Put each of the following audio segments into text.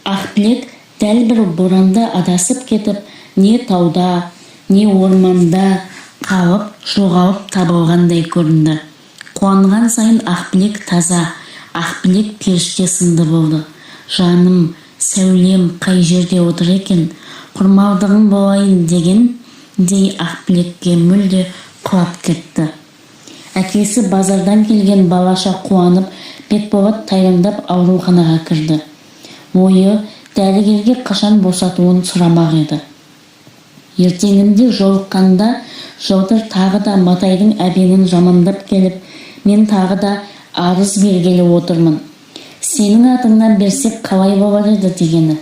Ақбілек дәл бір боранда адасып кетіп, не тауда, не орманда қалып, жоғалып табылғандай көрінді. Қуанған сайын Ақбілек таза, Ақбілек періште сынды болды. Жаным, сәулем қай жерде отыр екен, құрмалдығың болайын дегендей Ақбілекке мүлде құлап кетті. Әкесі базардан келген балаша қуанып, Бекболат тайраңдап ауруханаға кірді. Ойы дәрігерге қашан босатуын сұрамақ еді. Ертеңінде жолыққанда Жаудыр тағы да Матайдың әбенін жамандап келіп, мен тағы да арыз бергелі отырмын. Сенің атыңнан берсек қалай болар еді дегені.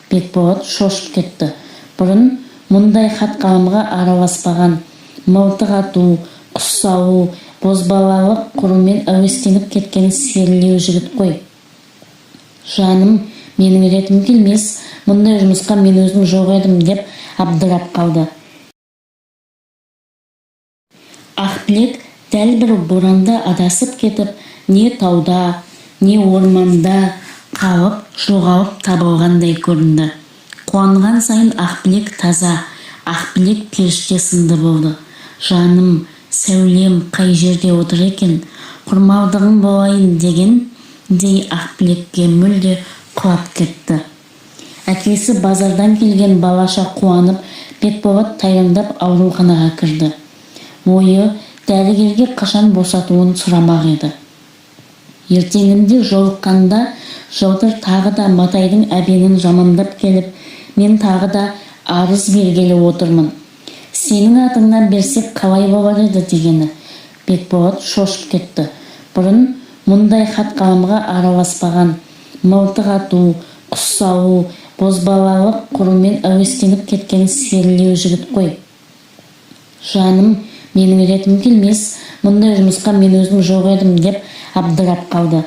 Бекболат шошып кетті. Бұрын мұндай хат қаламға араласпаған, мылтық ату, құс салу, бозбалалық құрумен әуестеніп кеткен серілеу жігіт қой. Жаным, менің ретім келмес, мұндай жұмысқа мен өзім жоқ едім деп абдырап қалды. Ақбілек дәл бір боранда адасып кетіп, не тауда, не орманда қалып, жоғалып табылғандай көрінді. Қуанған сайын Ақбілек таза, Ақбілек періште сынды болды. Жаным, сәулем қай жерде отыр екен, құрмалдығың болайын дегендей Ақбілекке мүлде құлап кетті. Әкесі базардан келген балаша қуанып, Бекболат тайраңдап ауруханаға кірді. Ойы дәрігерге қашан босатуын сұрамақ еді. Ертеңінде жолыққанда Жаудыр тағы да Матайдың әбенін жамандап келіп, мен тағы да арыз бергелі отырмын. Сенің атыңнан берсек қалай болар еді дегені. Бекболат шошып кетті. Бұрын мұндай хат қаламға араласпаған, мылтық ату, құс салу, бозбалалық құрумен әуестеніп кеткен серілеу жігіт қой. Жаным, менің ретім келмес, мұндай жұмысқа мен өзім жоқ едім деп абдырап қалды.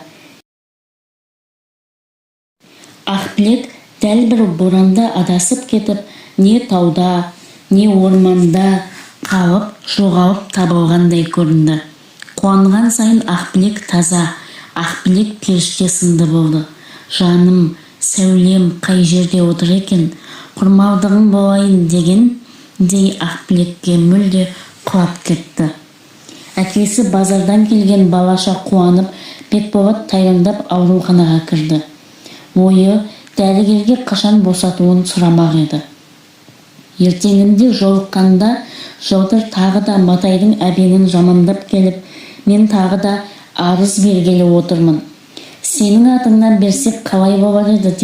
Ақбілек дәл бір боранда адасып кетіп, не тауда, не орманда қалып, жоғалып табылғандай көрінді. Қуанған сайын Ақбілек таза, Ақбілек періште сынды болды. Жаным, сәулем қай жерде отыр екен, құрмалдығың болайын дегендей Ақбілекке мүлде құлап кетті. Әкесі базардан келген балаша қуанып, Бекболат тайраңдап ауруханаға кірді. Ойы дәрігерге қашан босатуын сұрамақ еді. Ертеңінде жолыққанда Жаудыр тағы да Матайдың әбенін жамандап келіп, мен тағы да арыз бергелі отырмын. Сенің атыңнан берсек қалай болар еді